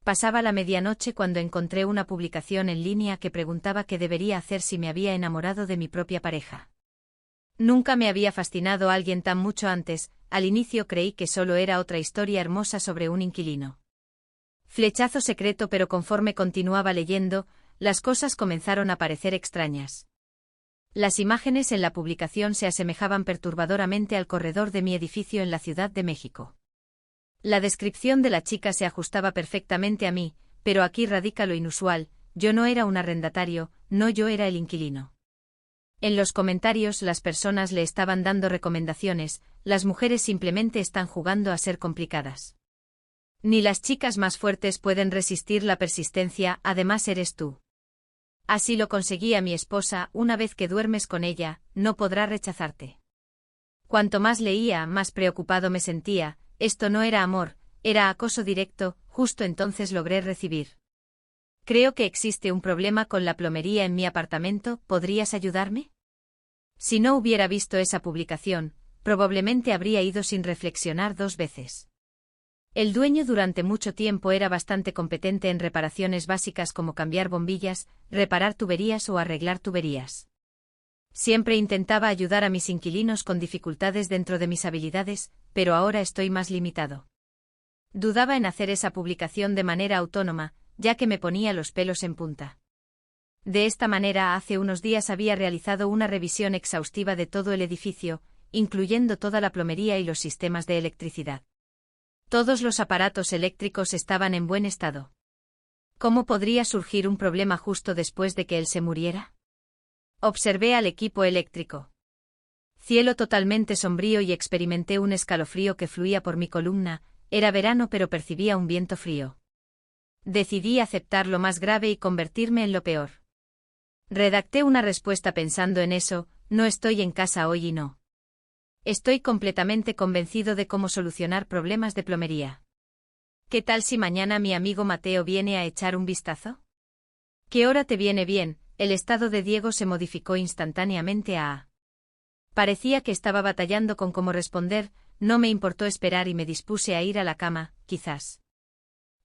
Pasaba la medianoche cuando encontré una publicación en línea que preguntaba qué debería hacer si me había enamorado de mi propia pareja. Nunca me había fascinado alguien tan mucho antes. Al inicio creí que solo era otra historia hermosa sobre un inquilino. Flechazo secreto, pero conforme continuaba leyendo, las cosas comenzaron a parecer extrañas. Las imágenes en la publicación se asemejaban perturbadoramente al corredor de mi edificio en la Ciudad de México. La descripción de la chica se ajustaba perfectamente a mí, pero aquí radica lo inusual: yo no era un arrendatario, no, yo era el inquilino. En los comentarios las personas le estaban dando recomendaciones: las mujeres simplemente están jugando a ser complicadas. Ni las chicas más fuertes pueden resistir la persistencia, además eres tú. Así lo conseguía mi esposa: una vez que duermes con ella, no podrá rechazarte. Cuanto más leía, más preocupado me sentía. Esto no era amor, era acoso directo. Justo entonces logré recibir: creo que existe un problema con la plomería en mi apartamento, ¿podrías ayudarme? Si no hubiera visto esa publicación, probablemente habría ido sin reflexionar 2 veces. El dueño durante mucho tiempo era bastante competente en reparaciones básicas como cambiar bombillas, reparar tuberías o arreglar tuberías. Siempre intentaba ayudar a mis inquilinos con dificultades dentro de mis habilidades, pero ahora estoy más limitado. Dudaba en hacer esa publicación de manera autónoma, ya que me ponía los pelos en punta. De esta manera, hace unos días había realizado una revisión exhaustiva de todo el edificio, incluyendo toda la plomería y los sistemas de electricidad. Todos los aparatos eléctricos estaban en buen estado. ¿Cómo podría surgir un problema justo después de que él se muriera? Observé al equipo eléctrico. Cielo totalmente sombrío y experimenté un escalofrío que fluía por mi columna. Era verano, pero percibía un viento frío. Decidí aceptar lo más grave y convertirme en lo peor. Redacté una respuesta pensando en eso: no estoy en casa hoy y no estoy completamente convencido de cómo solucionar problemas de plomería. ¿Qué tal si mañana mi amigo Mateo viene a echar un vistazo? ¿Qué hora te viene bien? El estado de Diego se modificó instantáneamente a... Parecía que estaba batallando con cómo responder. No me importó esperar y me dispuse a ir a la cama. Quizás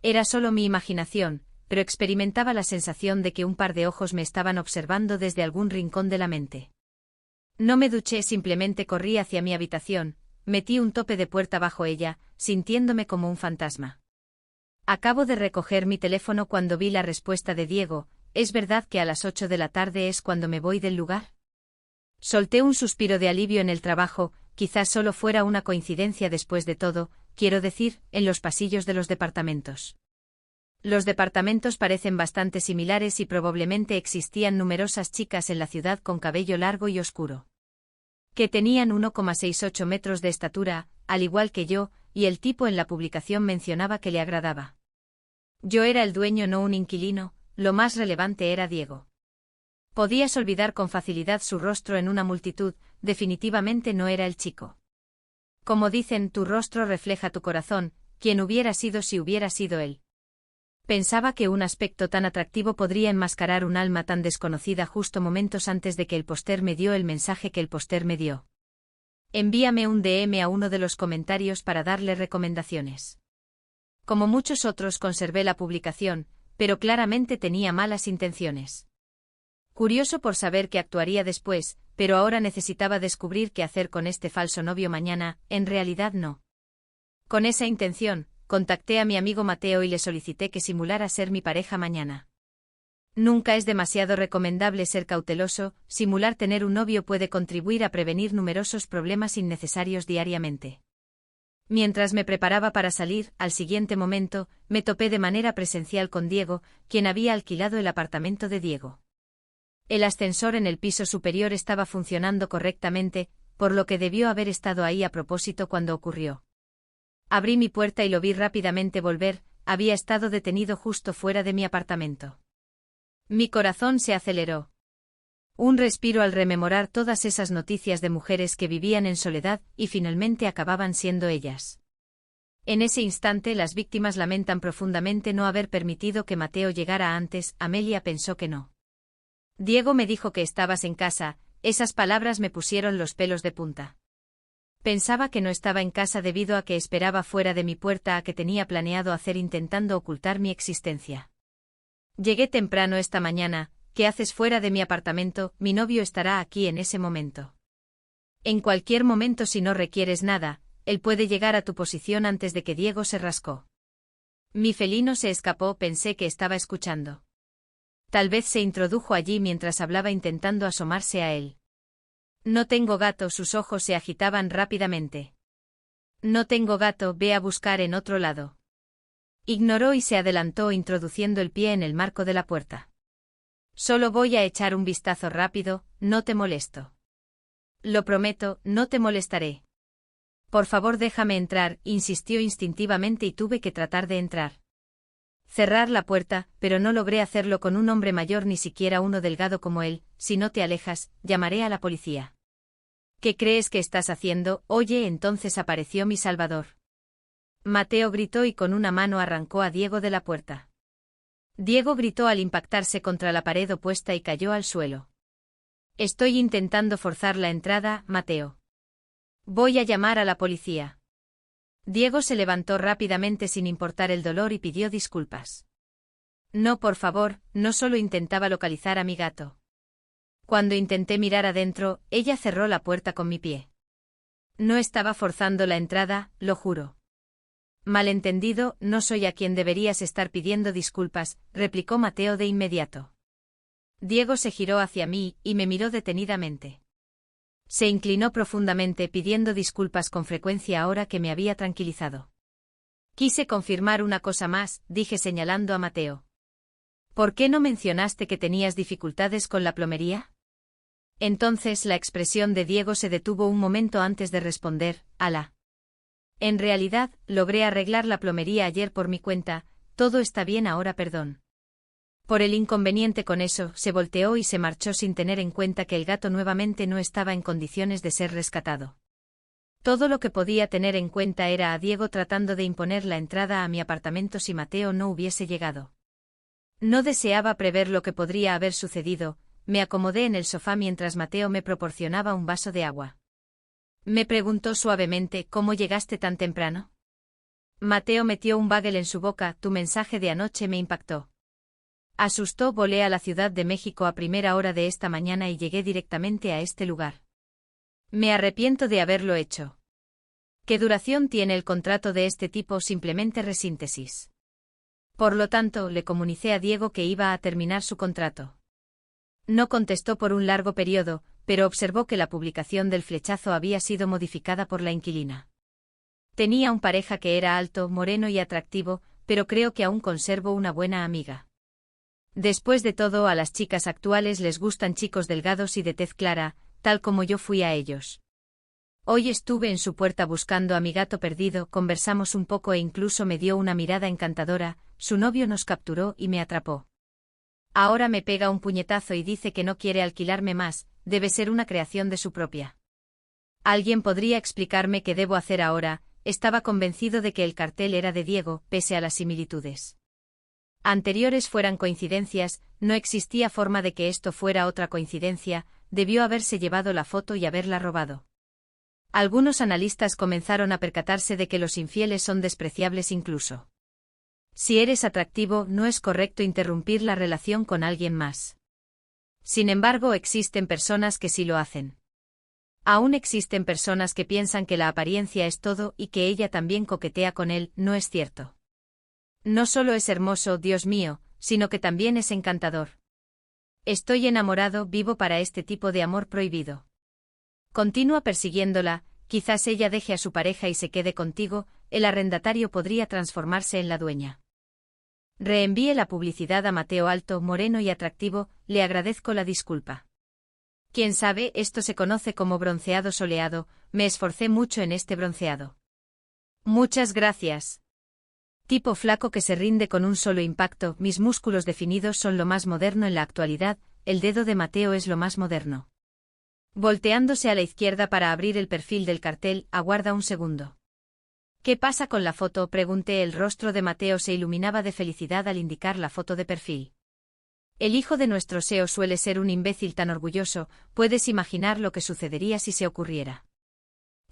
era solo mi imaginación, pero experimentaba la sensación de que un par de ojos me estaban observando desde algún rincón de la mente. No me duché, simplemente corrí hacia mi habitación, metí un tope de puerta bajo ella, sintiéndome como un fantasma. Acabo de recoger mi teléfono cuando vi la respuesta de Diego: ¿es verdad que a las 8 de la tarde es cuando me voy del lugar? Solté un suspiro de alivio en el trabajo. Quizás solo fuera una coincidencia después de todo, quiero decir, en los pasillos de los departamentos. Los departamentos parecen bastante similares y probablemente existían numerosas chicas en la ciudad con cabello largo y oscuro, que tenían 1,68 metros de estatura, al igual que yo, y el tipo en la publicación mencionaba que le agradaba. Yo era el dueño, no un inquilino. Lo más relevante era Diego. Podías olvidar con facilidad su rostro en una multitud. Definitivamente no era el chico. Como dicen, tu rostro refleja tu corazón. ¿Quién hubiera sido si hubiera sido él? Pensaba que un aspecto tan atractivo podría enmascarar un alma tan desconocida. Justo momentos antes de que el póster me dio el mensaje que el póster me dio: envíame un DM a uno de los comentarios para darle recomendaciones. Como muchos otros, conservé la publicación, pero claramente tenía malas intenciones. Curioso por saber qué actuaría después, pero ahora necesitaba descubrir qué hacer con este falso novio mañana. En realidad no. Con esa intención, contacté a mi amigo Mateo y le solicité que simulara ser mi pareja mañana. Nunca es demasiado recomendable ser cauteloso. Simular tener un novio puede contribuir a prevenir numerosos problemas innecesarios diariamente. Mientras me preparaba para salir, al siguiente momento, me topé de manera presencial con Diego, quien había alquilado el apartamento de Diego. El ascensor en el piso superior estaba funcionando correctamente, por lo que debió haber estado ahí a propósito cuando ocurrió. Abrí mi puerta y lo vi rápidamente volver. Había estado detenido justo fuera de mi apartamento. Mi corazón se aceleró. Un respiro al rememorar todas esas noticias de mujeres que vivían en soledad y finalmente acababan siendo ellas. En ese instante las víctimas lamentan profundamente no haber permitido que Mateo llegara antes. Amelia pensó que no. Diego me dijo que estabas en casa. Esas palabras me pusieron los pelos de punta. Pensaba que no estaba en casa debido a que esperaba fuera de mi puerta a que tenía planeado hacer intentando ocultar mi existencia. Llegué temprano esta mañana. ¿Qué haces fuera de mi apartamento? Mi novio estará aquí en ese momento. En cualquier momento si no requieres nada, él puede llegar a tu posición antes de que Diego se rascó. Mi felino se escapó, pensé que estaba escuchando. Tal vez se introdujo allí mientras hablaba intentando asomarse a él. No tengo gato, sus ojos se agitaban rápidamente. No tengo gato, ve a buscar en otro lado. Ignoró y se adelantó introduciendo el pie en el marco de la puerta. Solo voy a echar un vistazo rápido, no te molesto. Lo prometo, no te molestaré. Por favor déjame entrar, insistió instintivamente y tuve que tratar de entrar. Cerrar la puerta, pero no logré hacerlo con un hombre mayor ni siquiera uno delgado como él. Si no te alejas, llamaré a la policía. ¿Qué crees que estás haciendo? Oye, entonces apareció mi salvador. Mateo gritó y con una mano arrancó a Diego de la puerta. Diego gritó al impactarse contra la pared opuesta y cayó al suelo. Estoy intentando forzar la entrada, Mateo. Voy a llamar a la policía. Diego se levantó rápidamente sin importar el dolor y pidió disculpas. No, por favor, no solo intentaba localizar a mi gato. Cuando intenté mirar adentro, ella cerró la puerta con mi pie. No estaba forzando la entrada, lo juro. Malentendido, no soy a quien deberías estar pidiendo disculpas, replicó Mateo de inmediato. Diego se giró hacia mí y me miró detenidamente. Se inclinó profundamente pidiendo disculpas con frecuencia ahora que me había tranquilizado. Quise confirmar una cosa más, dije señalando a Mateo. ¿Por qué no mencionaste que tenías dificultades con la plomería? Entonces la expresión de Diego se detuvo un momento antes de responder, ala. En realidad, logré arreglar la plomería ayer por mi cuenta, todo está bien ahora, perdón. Por el inconveniente con eso, se volteó y se marchó sin tener en cuenta que el gato nuevamente no estaba en condiciones de ser rescatado. Todo lo que podía tener en cuenta era a Diego tratando de imponer la entrada a mi apartamento si Mateo no hubiese llegado. No deseaba prever lo que podría haber sucedido. Me acomodé en el sofá mientras Mateo me proporcionaba un vaso de agua. Me preguntó suavemente, ¿cómo llegaste tan temprano? Mateo metió un bagel en su boca, tu mensaje de anoche me impactó. Asustó, volé a la Ciudad de México a primera hora de esta mañana y llegué directamente a este lugar. Me arrepiento de haberlo hecho. ¿Qué duración tiene el contrato de este tipo? Simplemente resíntesis. Por lo tanto, le comuniqué a Diego que iba a terminar su contrato. No contestó por un largo periodo, pero observó que la publicación del flechazo había sido modificada por la inquilina. Tenía un pareja que era alto, moreno y atractivo, pero creo que aún conservo una buena amiga. Después de todo, a las chicas actuales les gustan chicos delgados y de tez clara, tal como yo fui a ellos. Hoy estuve en su puerta buscando a mi gato perdido, conversamos un poco e incluso me dio una mirada encantadora, su novio nos capturó y me atrapó. Ahora me pega un puñetazo y dice que no quiere alquilarme más, debe ser una creación de su propia. ¿Alguien podría explicarme qué debo hacer ahora? Estaba convencido de que el cartel era de Diego, pese a las similitudes anteriores fueran coincidencias, no existía forma de que esto fuera otra coincidencia, debió haberse llevado la foto y haberla robado. Algunos analistas comenzaron a percatarse de que los infieles son despreciables incluso. Si eres atractivo, no es correcto interrumpir la relación con alguien más. Sin embargo, existen personas que sí lo hacen. Aún existen personas que piensan que la apariencia es todo y que ella también coquetea con él, no es cierto. No solo es hermoso, Dios mío, sino que también es encantador. Estoy enamorado, vivo para este tipo de amor prohibido. Continúa persiguiéndola, quizás ella deje a su pareja y se quede contigo, el arrendatario podría transformarse en la dueña. Reenvíe la publicidad a Mateo alto, moreno y atractivo, le agradezco la disculpa. Quién sabe, esto se conoce como bronceado soleado, me esforcé mucho en este bronceado. Muchas gracias. Tipo flaco que se rinde con un solo impacto, mis músculos definidos son lo más moderno en la actualidad, el dedo de Mateo es lo más moderno. Volteándose a la izquierda para abrir el perfil del cartel, aguarda un segundo. ¿Qué pasa con la foto? Pregunté. El rostro de Mateo se iluminaba de felicidad al indicar la foto de perfil. El hijo de nuestro CEO suele ser un imbécil tan orgulloso, puedes imaginar lo que sucedería si se ocurriera.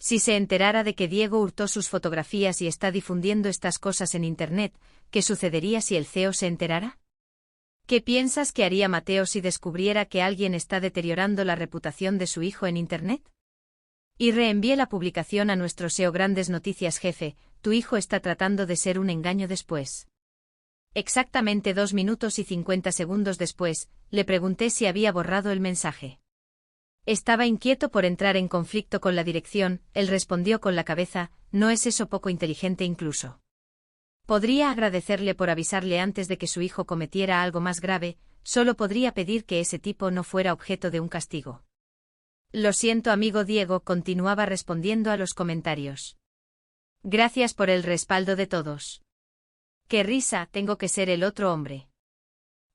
Si se enterara de que Diego hurtó sus fotografías y está difundiendo estas cosas en Internet, ¿qué sucedería si el CEO se enterara? ¿Qué piensas que haría Mateo si descubriera que alguien está deteriorando la reputación de su hijo en Internet? Y reenvié la publicación a nuestro SEO. Grandes noticias, jefe, tu hijo está tratando de ser un engaño después. Exactamente 2 minutos y 50 segundos después, le pregunté si había borrado el mensaje. Estaba inquieto por entrar en conflicto con la dirección, él respondió con la cabeza, ¿no es eso poco inteligente incluso? Podría agradecerle por avisarle antes de que su hijo cometiera algo más grave, solo podría pedir que ese tipo no fuera objeto de un castigo. Lo siento, amigo Diego, continuaba respondiendo a los comentarios. Gracias por el respaldo de todos. Qué risa, tengo que ser el otro hombre.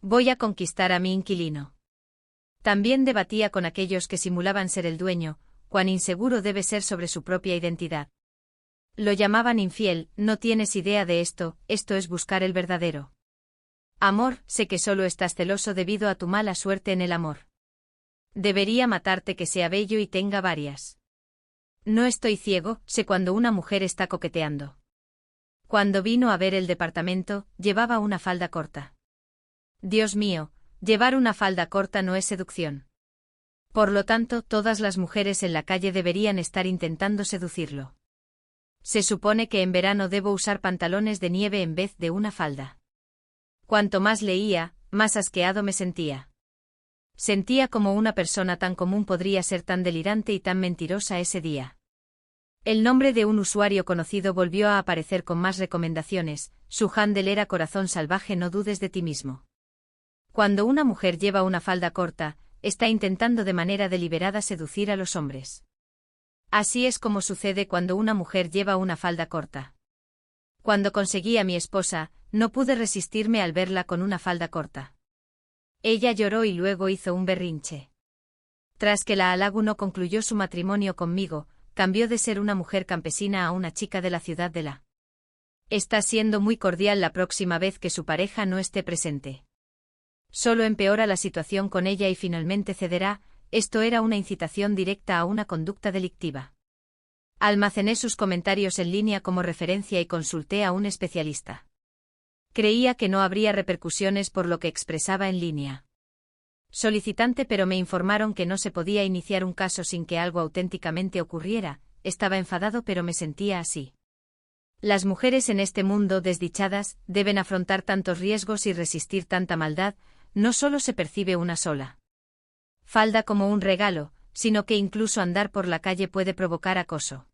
Voy a conquistar a mi inquilino. También debatía con aquellos que simulaban ser el dueño, cuán inseguro debe ser sobre su propia identidad. Lo llamaban infiel, no tienes idea de esto es buscar el verdadero amor, sé que solo estás celoso debido a tu mala suerte en el amor. Debería matarte que sea bello y tenga varias. No estoy ciego, sé cuando una mujer está coqueteando. Cuando vino a ver el departamento, llevaba una falda corta. Dios mío, llevar una falda corta no es seducción. Por lo tanto, todas las mujeres en la calle deberían estar intentando seducirlo. Se supone que en verano debo usar pantalones de nieve en vez de una falda. Cuanto más leía, más asqueado me sentía. Sentía como una persona tan común podría ser tan delirante y tan mentirosa ese día. El nombre de un usuario conocido volvió a aparecer con más recomendaciones, su handle era Corazón Salvaje. No dudes de ti mismo. Cuando una mujer lleva una falda corta, está intentando de manera deliberada seducir a los hombres. Así es como sucede cuando una mujer lleva una falda corta. Cuando conseguí a mi esposa, no pude resistirme al verla con una falda corta. Ella lloró y luego hizo un berrinche. Tras que la halago no concluyó su matrimonio conmigo, cambió de ser una mujer campesina a una chica de la ciudad de la. Está siendo muy cordial la próxima vez que su pareja no esté presente. Solo empeora la situación con ella y finalmente cederá. Esto era una incitación directa a una conducta delictiva. Almacené sus comentarios en línea como referencia y consulté a un especialista. Creía que no habría repercusiones por lo que expresaba en línea. Solicitante, pero me informaron que no se podía iniciar un caso sin que algo auténticamente ocurriera. Estaba enfadado, pero me sentía así. Las mujeres en este mundo desdichadas deben afrontar tantos riesgos y resistir tanta maldad, no solo se percibe una sola falda como un regalo, sino que incluso andar por la calle puede provocar acoso.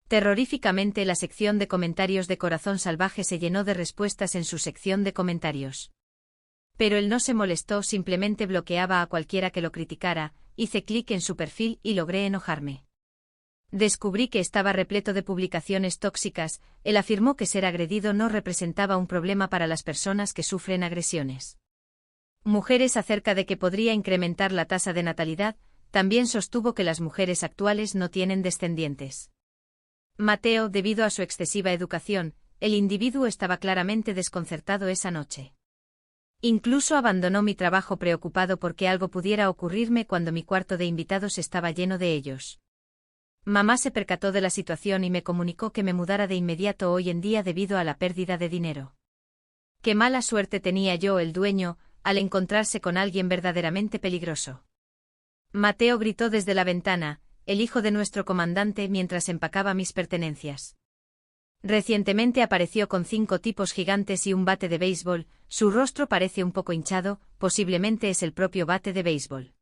Terroríficamente la sección de comentarios de Corazón Salvaje se llenó de respuestas en su sección de comentarios. Pero él no se molestó, simplemente bloqueaba a cualquiera que lo criticara. Hice clic en su perfil y logré enojarme. Descubrí que estaba repleto de publicaciones tóxicas. Él afirmó que ser agredido no representaba un problema para las personas que sufren agresiones. Mujeres acerca de que podría incrementar la tasa de natalidad. También sostuvo que las mujeres actuales no tienen descendientes. Mateo, debido a su excesiva educación, el individuo estaba claramente desconcertado esa noche. Incluso abandonó mi trabajo preocupado porque algo pudiera ocurrirme cuando mi cuarto de invitados estaba lleno de ellos. Mamá se percató de la situación y me comunicó que me mudara de inmediato hoy en día debido a la pérdida de dinero. Qué mala suerte tenía yo, el dueño, al encontrarse con alguien verdaderamente peligroso. Mateo gritó desde la ventana, el hijo de nuestro comandante, mientras empacaba mis pertenencias. Recientemente apareció con 5 tipos gigantes y un bate de béisbol. Su rostro parece un poco hinchado, posiblemente es el propio bate de béisbol.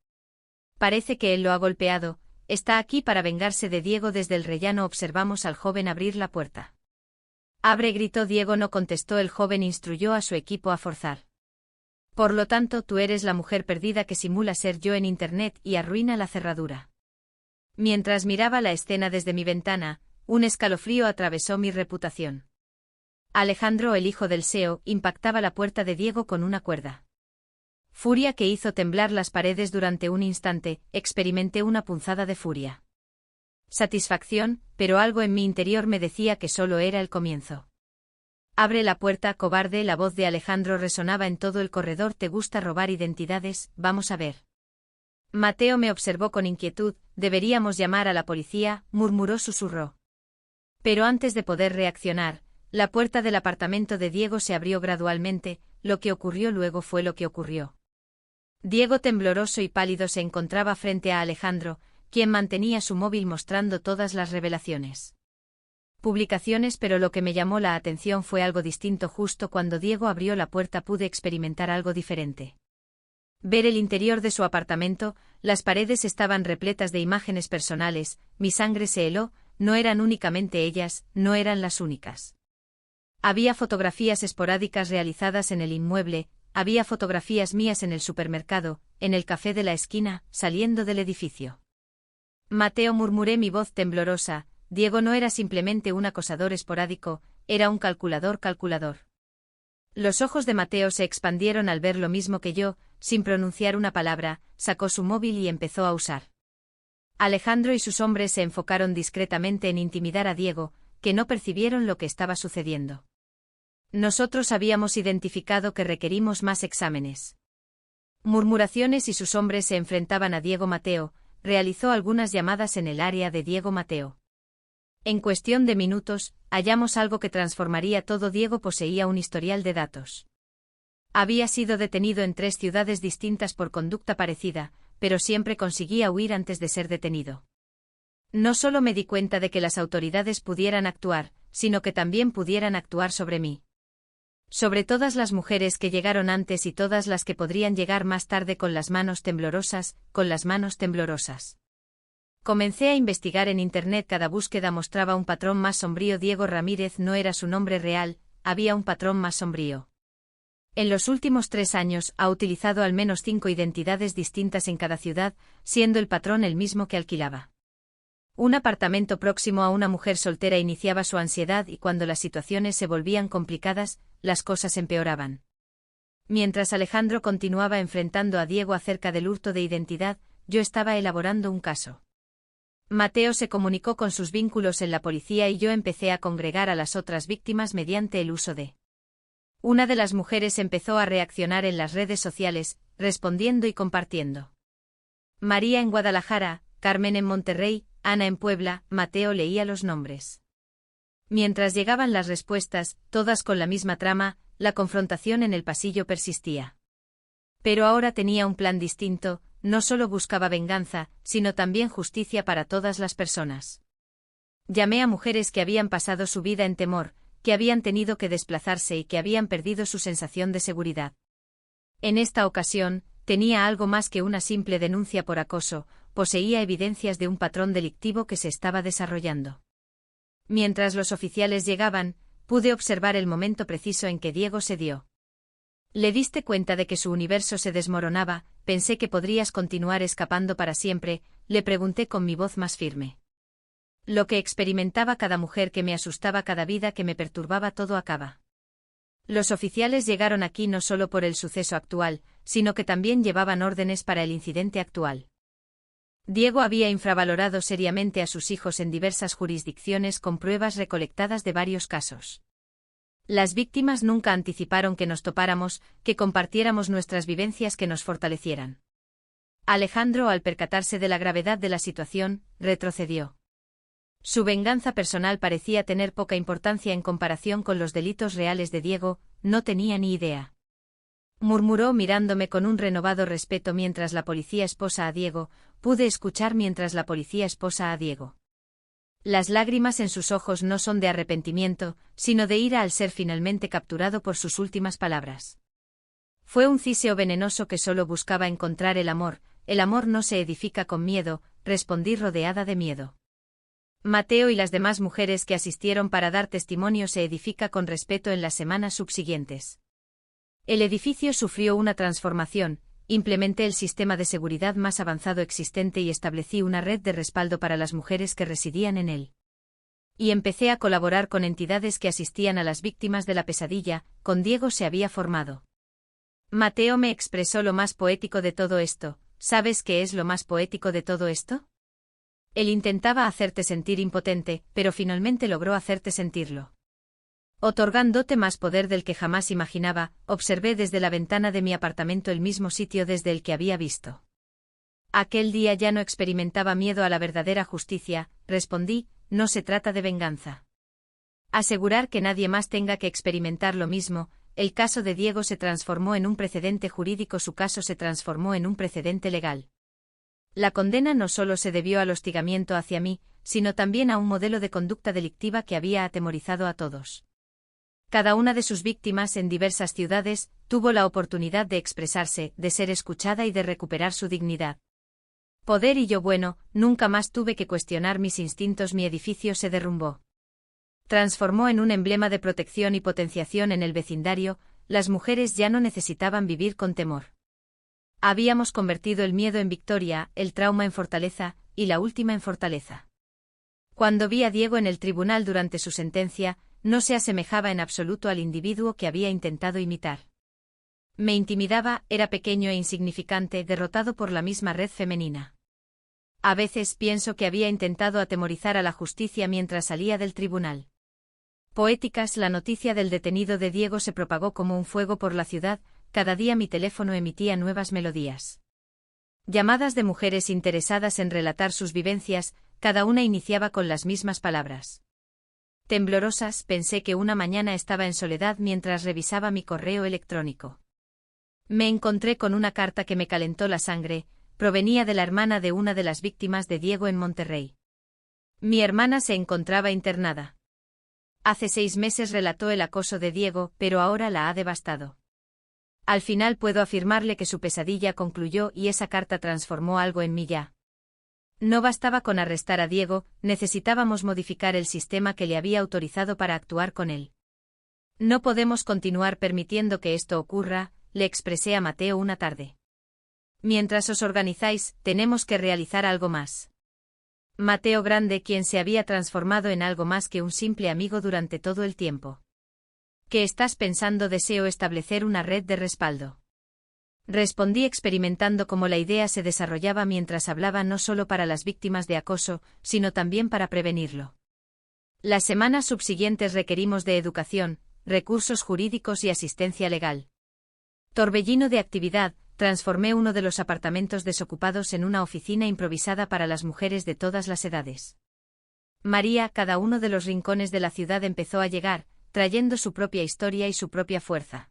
Parece que él lo ha golpeado. Está aquí para vengarse de Diego. Desde el rellano observamos al joven abrir la puerta. Abre, gritó Diego. No contestó. El joven instruyó a su equipo a forzar. Por lo tanto, tú eres la mujer perdida que simula ser yo en Internet y arruina la cerradura. Mientras miraba la escena desde mi ventana, un escalofrío atravesó mi reputación. Alejandro, el hijo del SEO, impactaba la puerta de Diego con una cuerda. Furia que hizo temblar las paredes durante un instante. Experimenté una punzada de furia. Satisfacción, pero algo en mi interior me decía que solo era el comienzo. Abre la puerta, cobarde. La voz de Alejandro resonaba en todo el corredor. ¿Te gusta robar identidades? Vamos a ver. Mateo me observó con inquietud. Deberíamos llamar a la policía, susurró. Pero antes de poder reaccionar, la puerta del apartamento de Diego se abrió gradualmente. Lo que ocurrió luego fue lo que ocurrió. Diego, tembloroso y pálido, se encontraba frente a Alejandro, quien mantenía su móvil mostrando todas las revelaciones. Publicaciones, pero lo que me llamó la atención fue algo distinto. Justo cuando Diego abrió la puerta pude experimentar algo diferente. Ver el interior de su apartamento, las paredes estaban repletas de imágenes personales, mi sangre se heló. No eran únicamente ellas, no eran las únicas. Había fotografías esporádicas realizadas en el inmueble, había fotografías mías en el supermercado, en el café de la esquina, saliendo del edificio. Mateo, murmuré, mi voz temblorosa. Diego no era simplemente un acosador esporádico, era un calculador. Los ojos de Mateo se expandieron al ver lo mismo que yo. Sin pronunciar una palabra, sacó su móvil y empezó a usar. Alejandro y sus hombres se enfocaron discretamente en intimidar a Diego, que no percibieron lo que estaba sucediendo. Nosotros habíamos identificado que requerimos más exámenes. Murmuraciones y sus hombres se enfrentaban a Diego. Mateo realizó algunas llamadas en el área de Diego. Mateo. En cuestión de minutos, hallamos algo que transformaría todo. Diego poseía un historial de datos. Había sido detenido en 3 ciudades distintas por conducta parecida, pero siempre conseguía huir antes de ser detenido. No solo me di cuenta de que las autoridades pudieran actuar, sino que también pudieran actuar sobre mí. Sobre todas las mujeres que llegaron antes y todas las que podrían llegar más tarde. Con las manos temblorosas. Comencé a investigar en Internet. Cada búsqueda mostraba un patrón más sombrío. Diego Ramírez no era su nombre real, había un patrón más sombrío. En los últimos 3 años ha utilizado al menos 5 identidades distintas en cada ciudad, siendo el patrón el mismo que alquilaba. Un apartamento próximo a una mujer soltera iniciaba su ansiedad y cuando las situaciones se volvían complicadas, las cosas empeoraban. Mientras Alejandro continuaba enfrentando a Diego acerca del hurto de identidad, yo estaba elaborando un caso. Mateo se comunicó con sus vínculos en la policía y yo empecé a congregar a las otras víctimas mediante el uso de. Una de las mujeres empezó a reaccionar en las redes sociales, respondiendo y compartiendo. María en Guadalajara, Carmen en Monterrey, Ana en Puebla. Mateo leía los nombres. Mientras llegaban las respuestas, todas con la misma trama, la confrontación en el pasillo persistía. Pero ahora tenía un plan distinto, no solo buscaba venganza, sino también justicia para todas las personas. Llamé a mujeres que habían pasado su vida en temor, que habían tenido que desplazarse y que habían perdido su sensación de seguridad. En esta ocasión, tenía algo más que una simple denuncia por acoso, poseía evidencias de un patrón delictivo que se estaba desarrollando. Mientras los oficiales llegaban, pude observar el momento preciso en que Diego se dio. ¿Le diste cuenta de que su universo se desmoronaba? Pensé que podrías continuar escapando para siempre, le pregunté con mi voz más firme. Lo que experimentaba cada mujer, que me asustaba cada vida, que me perturbaba, todo acaba. Los oficiales llegaron aquí no solo por el suceso actual, sino que también llevaban órdenes para el incidente actual. Diego había infravalorado seriamente a sus hijos en diversas jurisdicciones con pruebas recolectadas de varios casos. Las víctimas nunca anticiparon que nos topáramos, que compartiéramos nuestras vivencias, que nos fortalecieran. Alejandro, al percatarse de la gravedad de la situación, retrocedió. Su venganza personal parecía tener poca importancia en comparación con los delitos reales de Diego, no tenía ni idea. Murmuró mirándome con un renovado respeto mientras la policía esposa a Diego, pude escuchar mientras la policía esposa a Diego. Las lágrimas en sus ojos no son de arrepentimiento, sino de ira al ser finalmente capturado por sus últimas palabras. Fue un ciseo venenoso que solo buscaba encontrar el amor no se edifica con miedo, respondí rodeada de miedo. Mateo y las demás mujeres que asistieron para dar testimonio se edifica con respeto. En las semanas subsiguientes, el edificio sufrió una transformación, implementé el sistema de seguridad más avanzado existente y establecí una red de respaldo para las mujeres que residían en él. Y empecé a colaborar con entidades que asistían a las víctimas de la pesadilla. Con Diego se había formado. Mateo me expresó lo más poético de todo esto. ¿Sabes qué es lo más poético de todo esto? Él intentaba hacerte sentir impotente, pero finalmente logró hacerte sentirlo. Otorgándote más poder del que jamás imaginaba. Observé desde la ventana de mi apartamento el mismo sitio desde el que había visto Aquel día ya no experimentaba miedo a la verdadera justicia, respondí, no se trata de venganza. Asegurar que nadie más tenga que experimentar lo mismo, el caso de Diego se transformó en un precedente jurídico, su caso se transformó en un precedente legal. La condena no solo se debió al hostigamiento hacia mí, sino también a un modelo de conducta delictiva que había atemorizado a todos. Cada una de sus víctimas en diversas ciudades tuvo la oportunidad de expresarse, de ser escuchada y de recuperar su dignidad. Poder y yo bueno, nunca más tuve que cuestionar mis instintos, mi edificio se derrumbó. Transformó en un emblema de protección y potenciación en el vecindario, las mujeres ya no necesitaban vivir con temor. Habíamos convertido el miedo en victoria, el trauma en fortaleza, y la última en fortaleza. Cuando vi a Diego en el tribunal durante su sentencia, no se asemejaba en absoluto al individuo que había intentado imitar. Me intimidaba, era pequeño e insignificante, derrotado por la misma red femenina. A veces pienso que había intentado atemorizar a la justicia mientras salía del tribunal. Poéticas, la noticia del detenido de Diego se propagó como un fuego por la ciudad, cada día mi teléfono emitía nuevas melodías. Llamadas de mujeres interesadas en relatar sus vivencias, cada una iniciaba con las mismas palabras. Temblorosas, pensé que una mañana estaba en soledad mientras revisaba mi correo electrónico. Me encontré con una carta que me calentó la sangre, provenía de la hermana de una de las víctimas de Diego en Monterrey. Mi hermana se encontraba internada. Hace 6 meses relató el acoso de Diego, pero ahora la ha devastado. Al final puedo afirmarle que su pesadilla concluyó y esa carta transformó algo en mí ya. No bastaba con arrestar a Diego, necesitábamos modificar el sistema que le había autorizado para actuar con él. No podemos continuar permitiendo que esto ocurra, le expresé a Mateo una tarde. Mientras os organizáis, tenemos que realizar algo más. Mateo Grande, quien se había transformado en algo más que un simple amigo durante todo el tiempo. ¿Qué estás pensando? Deseo establecer una red de respaldo. Respondí experimentando cómo la idea se desarrollaba mientras hablaba, no solo para las víctimas de acoso, sino también para prevenirlo. Las semanas subsiguientes requerimos de educación, recursos jurídicos y asistencia legal. Torbellino de actividad, transformé uno de los apartamentos desocupados en una oficina improvisada para las mujeres de todas las edades. María, cada uno de los rincones de la ciudad empezó a llegar, trayendo su propia historia y su propia fuerza.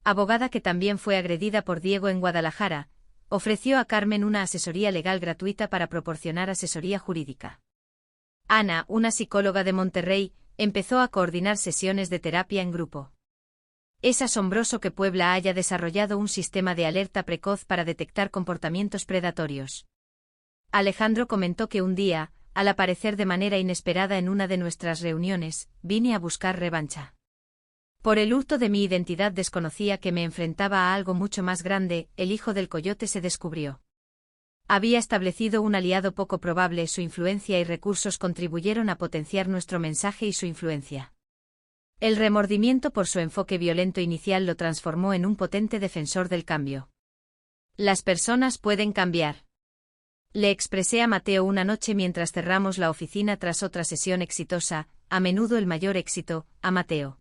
Abogada que también fue agredida por Diego en Guadalajara, ofreció a Carmen una asesoría legal gratuita para proporcionar asesoría jurídica. Ana, una psicóloga de Monterrey, empezó a coordinar sesiones de terapia en grupo. Es asombroso que Puebla haya desarrollado un sistema de alerta precoz para detectar comportamientos predatorios. Alejandro comentó que un día, al aparecer de manera inesperada en una de nuestras reuniones, vine a buscar revancha. Por el hurto de mi identidad desconocía que me enfrentaba a algo mucho más grande, el hijo del coyote se descubrió. Había establecido un aliado poco probable, su influencia y recursos contribuyeron a potenciar nuestro mensaje y su influencia. El remordimiento por su enfoque violento inicial lo transformó en un potente defensor del cambio. Las personas pueden cambiar. Le expresé a Mateo una noche mientras cerramos la oficina tras otra sesión exitosa, a menudo el mayor éxito, a Mateo.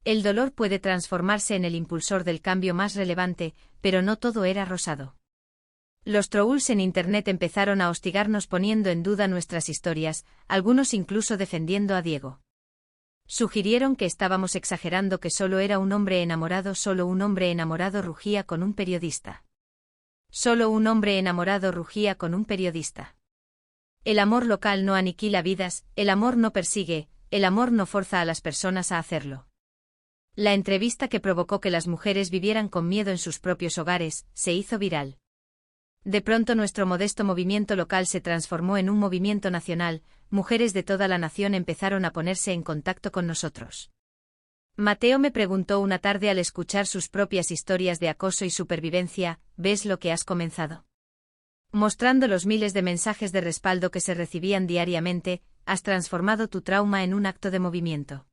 El dolor puede transformarse en el impulsor del cambio más relevante, pero no todo era rosado. Los trolls en Internet empezaron a hostigarnos poniendo en duda nuestras historias, algunos incluso defendiendo a Diego. Sugirieron que estábamos exagerando, que solo era un hombre enamorado, solo un hombre enamorado rugía con un periodista. Solo un hombre enamorado rugía con un periodista. El amor local no aniquila vidas, el amor no persigue, el amor no forza a las personas a hacerlo. La entrevista que provocó que las mujeres vivieran con miedo en sus propios hogares, se hizo viral. De pronto nuestro modesto movimiento local se transformó en un movimiento nacional, mujeres de toda la nación empezaron a ponerse en contacto con nosotros. Mateo me preguntó una tarde al escuchar sus propias historias de acoso y supervivencia, ¿ves lo que has comenzado? Mostrando los miles de mensajes de respaldo que se recibían diariamente, has transformado tu trauma en un acto de movimiento.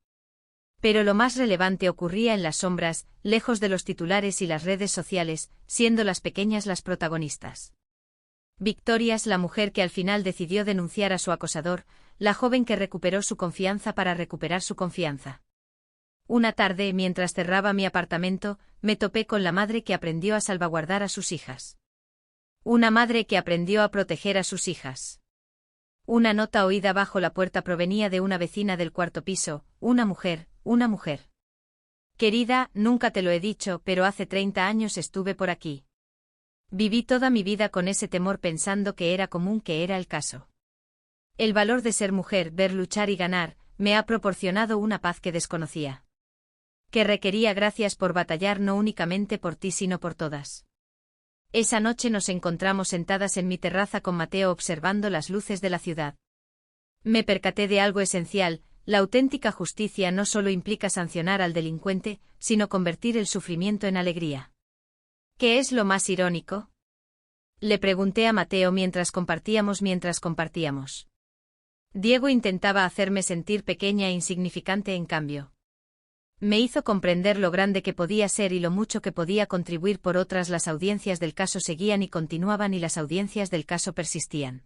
Pero lo más relevante ocurría en las sombras, lejos de los titulares y las redes sociales, siendo las pequeñas las protagonistas. Victorias, la mujer que al final decidió denunciar a su acosador, la joven que recuperó su confianza para recuperar su confianza. Una tarde, mientras cerraba mi apartamento, me topé con la madre que aprendió a salvaguardar a sus hijas. Una madre que aprendió a proteger a sus hijas. Una nota oída bajo la puerta provenía de una vecina del cuarto piso, una mujer, una mujer. Querida, nunca te lo he dicho, pero hace 30 años estuve por aquí. Viví toda mi vida con ese temor pensando que era común, que era el caso. El valor de ser mujer, ver luchar y ganar, me ha proporcionado una paz que desconocía. Que requería gracias por batallar no únicamente por ti sino por todas. Esa noche nos encontramos sentadas en mi terraza con Mateo observando las luces de la ciudad. Me percaté de algo esencial: la auténtica justicia no solo implica sancionar al delincuente, sino convertir el sufrimiento en alegría. ¿Qué es lo más irónico? Le pregunté a Mateo mientras compartíamos. Diego intentaba hacerme sentir pequeña e insignificante en cambio. Me hizo comprender lo grande que podía ser y lo mucho que podía contribuir por otras. Las audiencias del caso seguían y continuaban y las audiencias del caso persistían.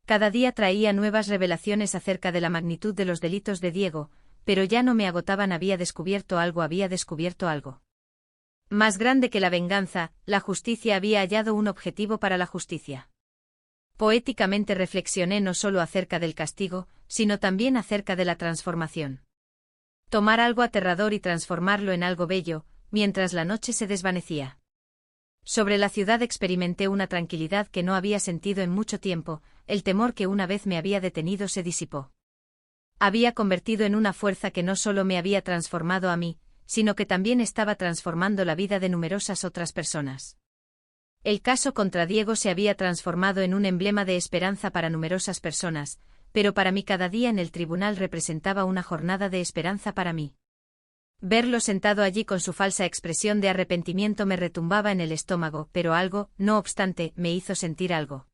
Cada día traía nuevas revelaciones acerca de la magnitud de los delitos de Diego, pero ya no me agotaban. Había descubierto algo. Más grande que la venganza, la justicia había hallado un objetivo para la justicia. Poéticamente reflexioné no solo acerca del castigo, sino también acerca de la transformación. Tomar algo aterrador y transformarlo en algo bello, mientras la noche se desvanecía. Sobre la ciudad experimenté una tranquilidad que no había sentido en mucho tiempo. El temor que una vez me había detenido se disipó. Había convertido en una fuerza que no solo me había transformado a mí, sino que también estaba transformando la vida de numerosas otras personas. El caso contra Diego se había transformado en un emblema de esperanza para numerosas personas, pero para mí cada día en el tribunal representaba una jornada de esperanza para mí. Verlo sentado allí con su falsa expresión de arrepentimiento me retumbaba en el estómago, pero algo, no obstante, me hizo sentir algo.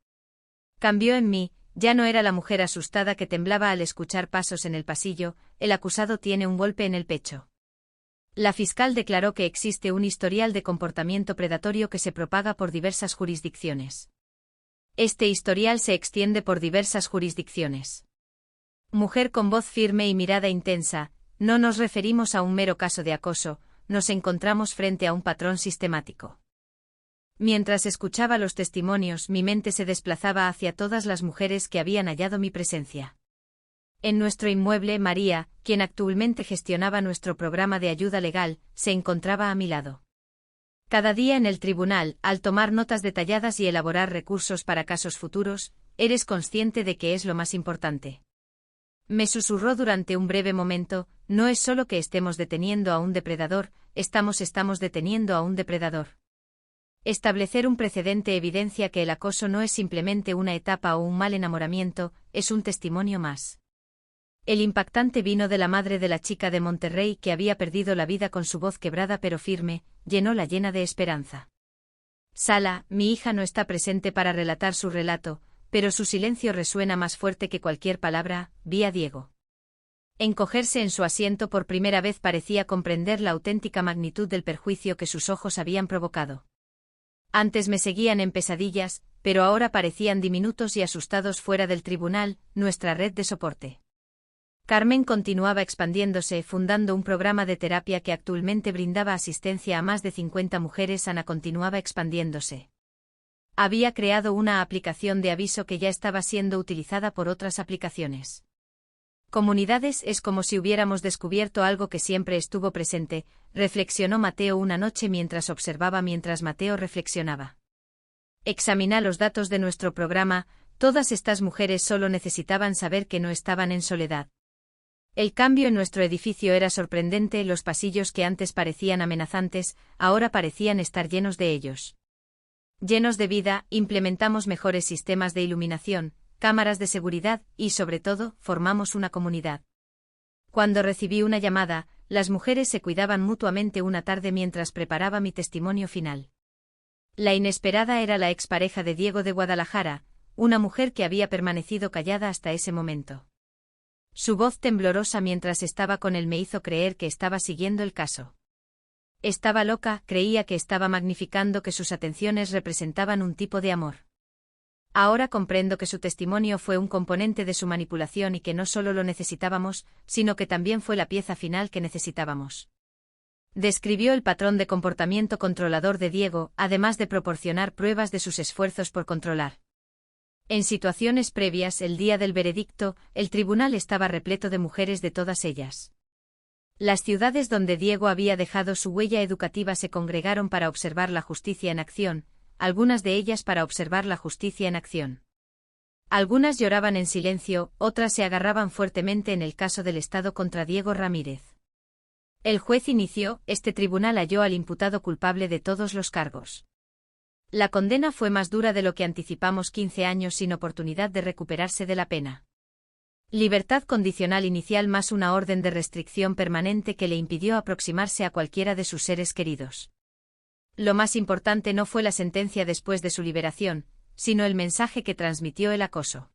Cambió en mí. Ya no era la mujer asustada que temblaba al escuchar pasos en el pasillo. El acusado tiene un golpe en el pecho. La fiscal declaró que existe un historial de comportamiento predatorio que se propaga por diversas jurisdicciones. Este historial se extiende por diversas jurisdicciones. Mujer con voz firme y mirada intensa: no nos referimos a un mero caso de acoso, nos encontramos frente a un patrón sistemático. Mientras escuchaba los testimonios, mi mente se desplazaba hacia todas las mujeres que habían hallado mi presencia. En nuestro inmueble, María, quien actualmente gestionaba nuestro programa de ayuda legal, se encontraba a mi lado. Cada día en el tribunal, al tomar notas detalladas y elaborar recursos para casos futuros, eres consciente de que es lo más importante. Me susurró durante un breve momento: no es solo que estemos deteniendo a un depredador, estamos deteniendo a un depredador. Establecer un precedente evidencia que el acoso no es simplemente una etapa o un mal enamoramiento, es un testimonio más. El impactante vino de la madre de la chica de Monterrey que había perdido la vida. Con su voz quebrada pero firme, llenó la llena de esperanza. Sala, mi hija no está presente para relatar su relato, pero su silencio resuena más fuerte que cualquier palabra. Vi a Diego encogerse en su asiento. Por primera vez parecía comprender la auténtica magnitud del perjuicio que sus ojos habían provocado. Antes me seguían en pesadillas, pero ahora parecían diminutos y asustados. Fuera del tribunal, nuestra red de soporte. Carmen continuaba expandiéndose, fundando un programa de terapia que actualmente brindaba asistencia a más de 50 mujeres. Ana continuaba expandiéndose. Había creado una aplicación de aviso que ya estaba siendo utilizada por otras aplicaciones. Comunidades: es como si hubiéramos descubierto algo que siempre estuvo presente, reflexionó Mateo una noche mientras Mateo reflexionaba. Examina los datos de nuestro programa. Todas estas mujeres solo necesitaban saber que no estaban en soledad. El cambio en nuestro edificio era sorprendente. Los pasillos que antes parecían amenazantes, ahora parecían estar llenos de ellos. Llenos de vida. Implementamos mejores sistemas de iluminación, cámaras de seguridad y, sobre todo, formamos una comunidad. Cuando recibí una llamada, las mujeres se cuidaban mutuamente una tarde mientras preparaba mi testimonio final. La inesperada era la expareja de Diego de Guadalajara, una mujer que había permanecido callada hasta ese momento. Su voz temblorosa mientras estaba con él me hizo creer que estaba siguiendo el caso. Estaba loca, creía que estaba magnificando, que sus atenciones representaban un tipo de amor. Ahora comprendo que su testimonio fue un componente de su manipulación y que no solo lo necesitábamos, sino que también fue la pieza final que necesitábamos. Describió el patrón de comportamiento controlador de Diego, además de proporcionar pruebas de sus esfuerzos por controlar. En situaciones previas, el día del veredicto, el tribunal estaba repleto de mujeres de todas ellas. Las ciudades donde Diego había dejado su huella educativa se congregaron para observar la justicia en acción, algunas de ellas para observar la justicia en acción. Algunas lloraban en silencio, otras se agarraban fuertemente en el caso del Estado contra Diego Ramírez. El juez inició, este tribunal halló al imputado culpable de todos los cargos. La condena fue más dura de lo que anticipamos, 15 años sin oportunidad de recuperarse de la pena. Libertad condicional inicial más una orden de restricción permanente que le impidió aproximarse a cualquiera de sus seres queridos. Lo más importante no fue la sentencia después de su liberación, sino el mensaje que transmitió el acoso.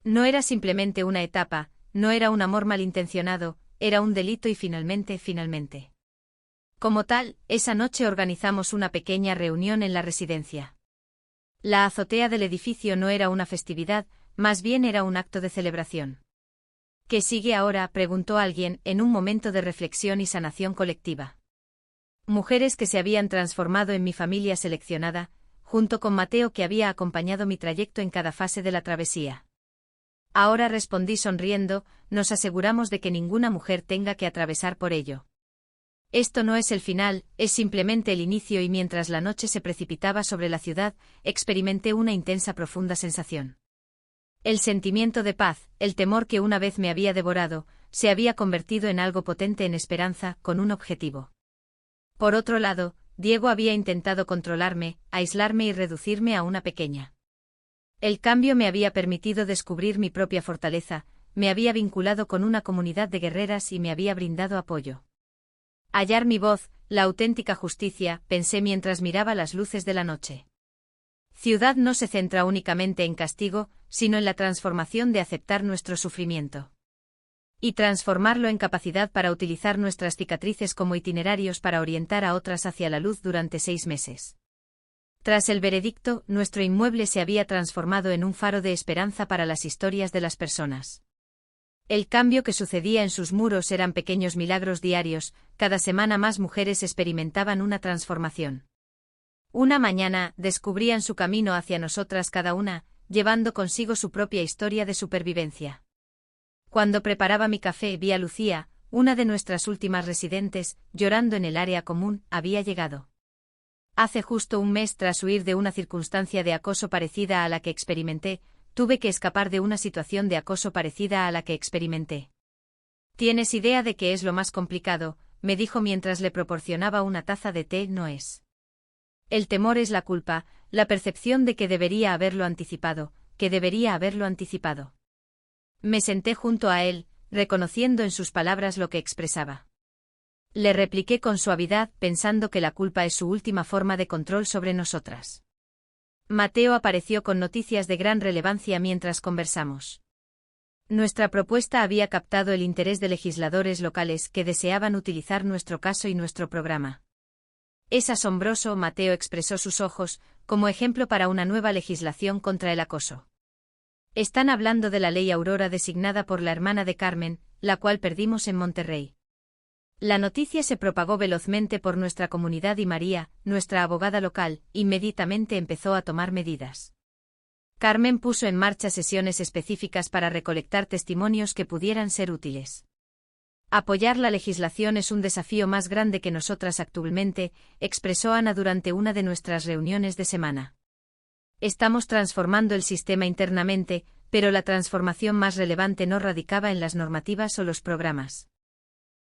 No era simplemente una etapa, no era un amor malintencionado, era un delito y finalmente. Como tal, esa noche organizamos una pequeña reunión en la residencia. La azotea del edificio no era una festividad, más bien era un acto de celebración. ¿Qué sigue ahora?, preguntó alguien, en un momento de reflexión y sanación colectiva. Mujeres que se habían transformado en mi familia seleccionada, junto con Mateo, que había acompañado mi trayecto en cada fase de la travesía. Ahora, respondí sonriendo, nos aseguramos de que ninguna mujer tenga que atravesar por ello. Esto no es el final, es simplemente el inicio, y mientras la noche se precipitaba sobre la ciudad, experimenté una intensa, profunda sensación. El sentimiento de paz, el temor que una vez me había devorado, se había convertido en algo potente, en esperanza, con un objetivo. Por otro lado, Diego había intentado controlarme, aislarme y reducirme a una pequeña. El cambio me había permitido descubrir mi propia fortaleza, me había vinculado con una comunidad de guerreras y me había brindado apoyo. Hallar mi voz, la auténtica justicia, pensé mientras miraba las luces de la noche. Ciudad no se centra únicamente en castigo, sino en la transformación de aceptar nuestro sufrimiento. Y transformarlo en capacidad para utilizar nuestras cicatrices como itinerarios para orientar a otras hacia la luz durante 6 meses. Tras el veredicto, nuestro inmueble se había transformado en un faro de esperanza para las historias de las personas. El cambio que sucedía en sus muros eran pequeños milagros diarios, cada semana más mujeres experimentaban una transformación. Una mañana, descubrían su camino hacia nosotras, cada una, llevando consigo su propia historia de supervivencia. Cuando preparaba mi café, vi a Lucía, una de nuestras últimas residentes, llorando en el área común. Había llegado hace justo un mes tras huir de una circunstancia de acoso parecida a la que experimenté. Tuve que escapar de una situación de acoso parecida a la que experimenté. ¿Tienes idea de qué es lo más complicado?, me dijo mientras le proporcionaba una taza de té. No es el temor, es la culpa, la percepción de que debería haberlo anticipado, Me senté junto a él, reconociendo en sus palabras lo que expresaba. Le repliqué con suavidad, pensando que la culpa es su última forma de control sobre nosotras. Mateo apareció con noticias de gran relevancia mientras conversamos. Nuestra propuesta había captado el interés de legisladores locales que deseaban utilizar nuestro caso y nuestro programa. Es asombroso, Mateo expresó sus ojos, como ejemplo para una nueva legislación contra el acoso. Están hablando de la ley Aurora, designada por la hermana de Carmen, la cual perdimos en Monterrey. La noticia se propagó velozmente por nuestra comunidad y María, nuestra abogada local, inmediatamente empezó a tomar medidas. Carmen puso en marcha sesiones específicas para recolectar testimonios que pudieran ser útiles. Apoyar la legislación es un desafío más grande que nosotras actualmente, expresó Ana durante una de nuestras reuniones de semana. Estamos transformando el sistema internamente, pero la transformación más relevante no radicaba en las normativas o los programas.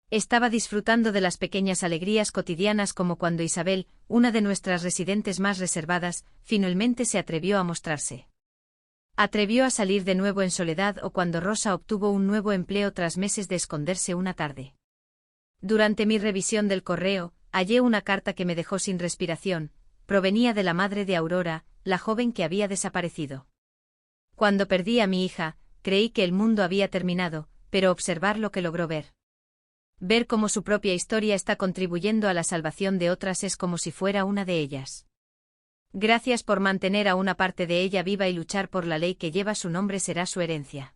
Estaba disfrutando de las pequeñas alegrías cotidianas, como cuando Isabel, una de nuestras residentes más reservadas, finalmente se atrevió a mostrarse. Atrevió a salir de nuevo en soledad, o cuando Rosa obtuvo un nuevo empleo tras meses de esconderse una tarde. Durante mi revisión del correo, hallé una carta que me dejó sin respiración. Provenía de la madre de Aurora, la joven que había desaparecido. Cuando perdí a mi hija, creí que el mundo había terminado, pero observar lo que logró ver cómo su propia historia está contribuyendo a la salvación de otras es como si fuera una de ellas. Gracias por mantener a una parte de ella viva y luchar por la ley que lleva su nombre, será su herencia.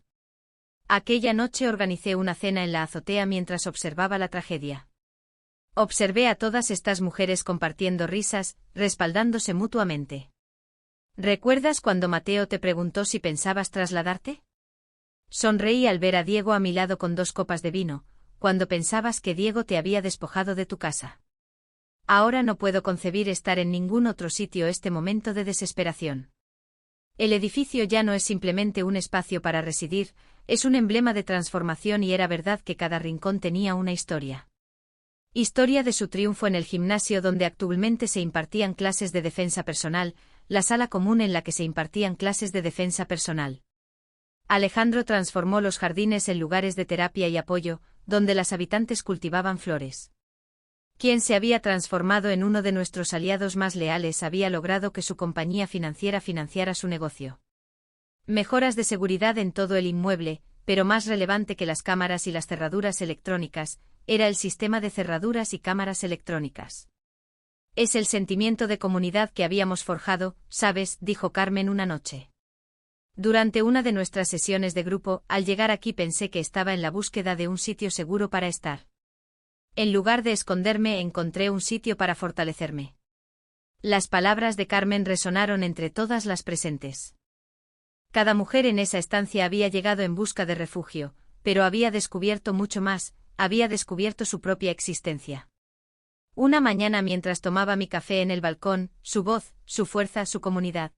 Aquella noche organicé una cena en la azotea mientras observaba la tragedia. Observé a todas estas mujeres compartiendo risas, respaldándose mutuamente. ¿Recuerdas cuando Mateo te preguntó si pensabas trasladarte? Sonreí al ver a Diego a mi lado con 2 copas de vino, cuando pensabas que Diego te había despojado de tu casa. Ahora no puedo concebir estar en ningún otro sitio este momento de desesperación. El edificio ya no es simplemente un espacio para residir, es un emblema de transformación y era verdad que cada rincón tenía una historia. Historia de su triunfo en el gimnasio donde actualmente se impartían clases de defensa personal, la sala común en la que se impartían clases de defensa personal. Alejandro transformó los jardines en lugares de terapia y apoyo, donde las habitantes cultivaban flores. Quien se había transformado en uno de nuestros aliados más leales había logrado que su compañía financiera financiara su negocio. Mejoras de seguridad en todo el inmueble, pero más relevante que las cámaras y las cerraduras electrónicas, era el sistema de cerraduras y cámaras electrónicas. Es el sentimiento de comunidad que habíamos forjado, ¿sabes?, dijo Carmen una noche. Durante una de nuestras sesiones de grupo, al llegar aquí pensé que estaba en la búsqueda de un sitio seguro para estar. En lugar de esconderme, encontré un sitio para fortalecerme. Las palabras de Carmen resonaron entre todas las presentes. Cada mujer en esa estancia había llegado en busca de refugio, pero había descubierto mucho más, había descubierto su propia existencia. Una mañana mientras tomaba mi café en el balcón, su voz, su fuerza, su comunidad.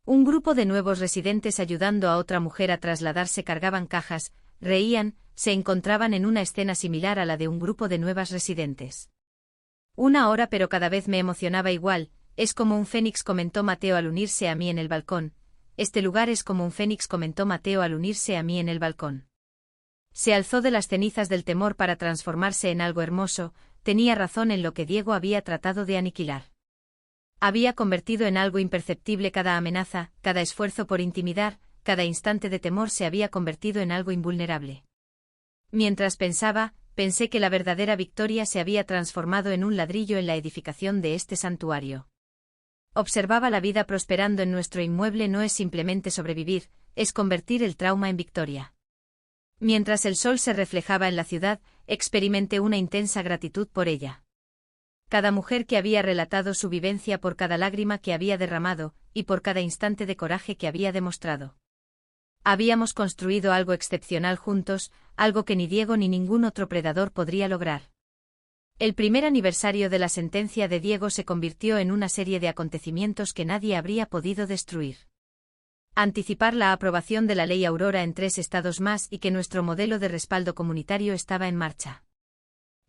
Un grupo de nuevos residentes ayudando a otra mujer a trasladarse cargaban cajas, reían, se encontraban en una escena similar a la de un grupo de nuevas residentes. Una hora pero cada vez me emocionaba igual, es como un fénix comentó Mateo al unirse a mí en el balcón. Este lugar es como un fénix comentó Mateo al unirse a mí en el balcón. Se alzó de las cenizas del temor para transformarse en algo hermoso, tenía razón en lo que Diego había tratado de aniquilar. Había convertido en algo imperceptible cada amenaza, cada esfuerzo por intimidar, cada instante de temor se había convertido en algo invulnerable. Mientras pensé que la verdadera victoria se había transformado en un ladrillo en la edificación de este santuario. Observaba la vida prosperando en nuestro inmueble no es simplemente sobrevivir, es convertir el trauma en victoria. Mientras el sol se reflejaba en la ciudad, experimenté una intensa gratitud por ella. Cada mujer que había relatado su vivencia por cada lágrima que había derramado, y por cada instante de coraje que había demostrado. Habíamos construido algo excepcional juntos, algo que ni Diego ni ningún otro predador podría lograr. El primer aniversario de la sentencia de Diego se convirtió en una serie de acontecimientos que nadie habría podido destruir. Anticipar la aprobación de la ley Aurora en 3 estados más y que nuestro modelo de respaldo comunitario estaba en marcha.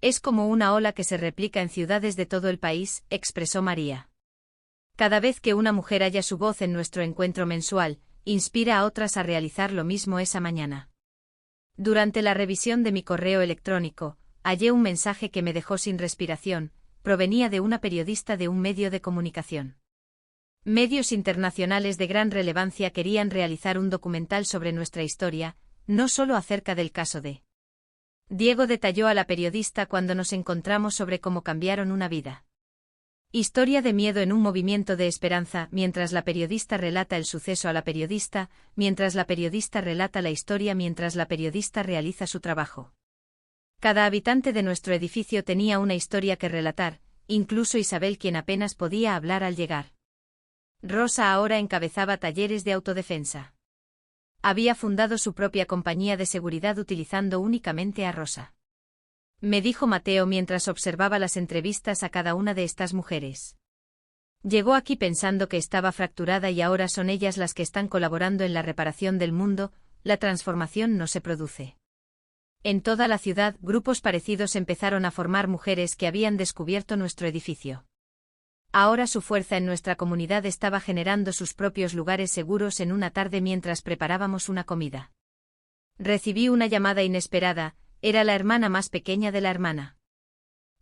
Es como una ola que se replica en ciudades de todo el país, expresó María. Cada vez que una mujer halla su voz en nuestro encuentro mensual, inspira a otras a realizar lo mismo esa mañana. Durante la revisión de mi correo electrónico, hallé un mensaje que me dejó sin respiración, provenía de una periodista de un medio de comunicación. Medios internacionales de gran relevancia querían realizar un documental sobre nuestra historia, no solo acerca del caso de Diego, detalló a la periodista cuando nos encontramos sobre cómo cambiaron una vida. Historia de miedo en un movimiento de esperanza, mientras la periodista relata el suceso a la periodista, mientras la periodista relata la historia, mientras la periodista realiza su trabajo. Cada habitante de nuestro edificio tenía una historia que relatar, incluso Isabel, quien apenas podía hablar al llegar. Rosa ahora encabezaba talleres de autodefensa. Había fundado su propia compañía de seguridad utilizando únicamente a Rosa. Me dijo Mateo mientras observaba las entrevistas a cada una de estas mujeres. Llegó aquí pensando que estaba fracturada y ahora son ellas las que están colaborando en la reparación del mundo, la transformación no se produce. En toda la ciudad, grupos parecidos empezaron a formar mujeres que habían descubierto nuestro edificio. Ahora su fuerza en nuestra comunidad estaba generando sus propios lugares seguros en una tarde mientras preparábamos una comida. Recibí una llamada inesperada, era la hermana más pequeña de la hermana.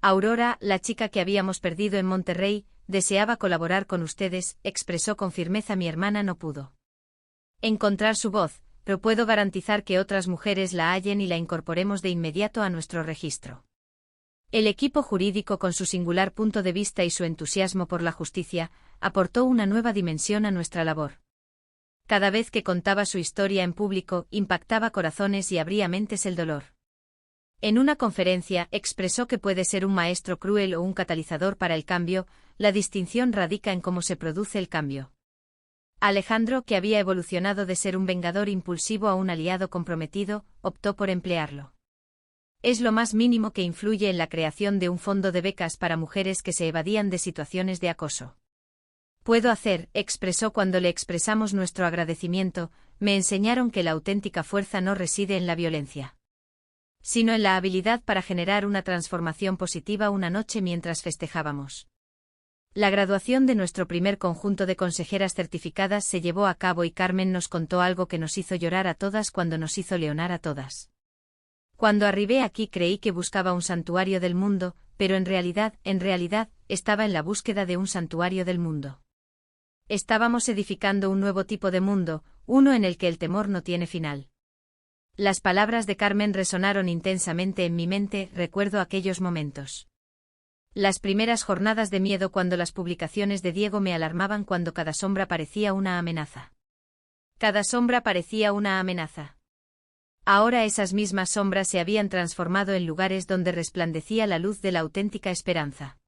Aurora, la chica que habíamos perdido en Monterrey, deseaba colaborar con ustedes, expresó con firmeza mi hermana. No pudo encontrar su voz, pero puedo garantizar que otras mujeres la hallen y la incorporemos de inmediato a nuestro registro. El equipo jurídico, con su singular punto de vista y su entusiasmo por la justicia, aportó una nueva dimensión a nuestra labor. Cada vez que contaba su historia en público, impactaba corazones y abría mentes el dolor. En una conferencia, expresó que puede ser un maestro cruel o un catalizador para el cambio, la distinción radica en cómo se produce el cambio. Alejandro, que había evolucionado de ser un vengador impulsivo a un aliado comprometido, optó por emplearlo. Es lo más mínimo que influye en la creación de un fondo de becas para mujeres que se evadían de situaciones de acoso. Puedo hacer, expresó cuando le expresamos nuestro agradecimiento, me enseñaron que la auténtica fuerza no reside en la violencia, sino en la habilidad para generar una transformación positiva una noche mientras festejábamos. La graduación de nuestro primer conjunto de consejeras certificadas se llevó a cabo y Carmen nos contó algo que nos hizo llorar a todas cuando nos hizo leonar a todas. Cuando arribé aquí creí que buscaba un santuario del mundo, pero en realidad, estaba en la búsqueda de un santuario del mundo. Estábamos edificando un nuevo tipo de mundo, uno en el que el temor no tiene final. Las palabras de Carmen resonaron intensamente en mi mente, recuerdo aquellos momentos. Las primeras jornadas de miedo cuando las publicaciones de Diego me alarmaban cuando cada sombra parecía una amenaza. Cada sombra parecía una amenaza. Ahora esas mismas sombras se habían transformado en lugares donde resplandecía la luz de la auténtica esperanza.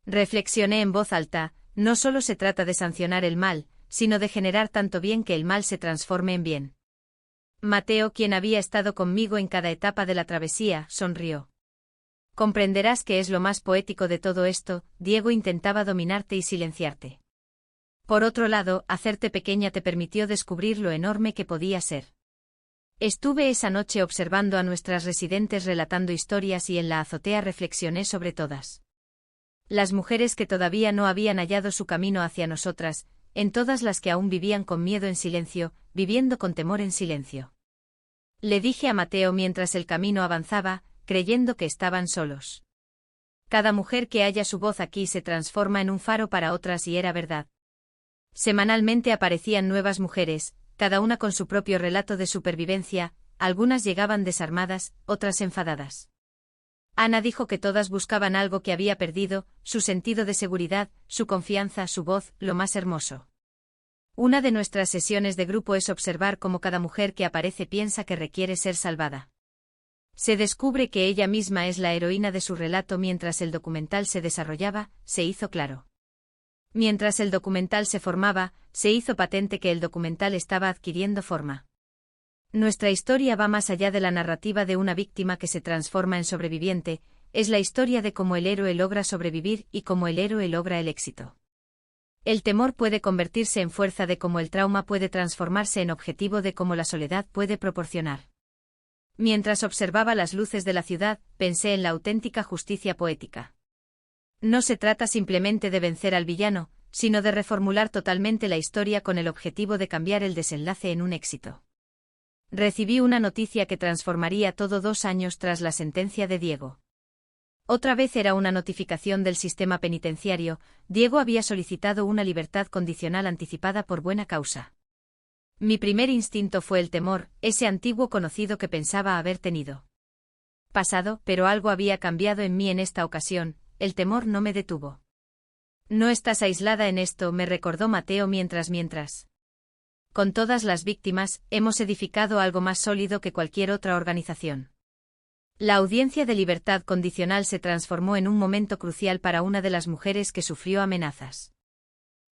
Reflexioné en voz alta, no solo se trata de sancionar el mal, sino de generar tanto bien que el mal se transforme en bien. Mateo, quien había estado conmigo en cada etapa de la travesía, sonrió. Comprenderás que es lo más poético de todo esto, Diego intentaba dominarte y silenciarte. Por otro lado, hacerte pequeña te permitió descubrir lo enorme que podía ser. Estuve esa noche observando a nuestras residentes relatando historias y en la azotea reflexioné sobre todas. Las mujeres que todavía no habían hallado su camino hacia nosotras, en todas las que aún vivían con miedo en silencio, viviendo con temor en silencio. Le dije a Mateo mientras el camino avanzaba, creyendo que estaban solos. Cada mujer que haya su voz aquí se transforma en un faro para otras y era verdad. Semanalmente aparecían nuevas mujeres, cada una con su propio relato de supervivencia, algunas llegaban desarmadas, otras enfadadas. Ana dijo que todas buscaban algo que había perdido, su sentido de seguridad, su confianza, su voz, lo más hermoso. Una de nuestras sesiones de grupo es observar cómo cada mujer que aparece piensa que requiere ser salvada. Se descubre que ella misma es la heroína de su relato mientras el documental se desarrollaba, se hizo claro. Mientras el documental se formaba, se hizo patente que el documental estaba adquiriendo forma. Nuestra historia va más allá de la narrativa de una víctima que se transforma en sobreviviente, es la historia de cómo el héroe logra sobrevivir y cómo el héroe logra el éxito. El temor puede convertirse en fuerza de cómo el trauma puede transformarse en objetivo de cómo la soledad puede proporcionar. Mientras observaba las luces de la ciudad, pensé en la auténtica justicia poética. No se trata simplemente de vencer al villano, sino de reformular totalmente la historia con el objetivo de cambiar el desenlace en un éxito. Recibí una noticia que transformaría todo 2 años tras la sentencia de Diego. Otra vez era una notificación del sistema penitenciario, Diego había solicitado una libertad condicional anticipada por buena causa. Mi primer instinto fue el temor, ese antiguo conocido que pensaba haber tenido. Pasado, pero algo había cambiado en mí en esta ocasión, el temor no me detuvo. No estás aislada en esto, me recordó Mateo mientras. Con todas las víctimas, hemos edificado algo más sólido que cualquier otra organización. La audiencia de libertad condicional se transformó en un momento crucial para una de las mujeres que sufrió amenazas.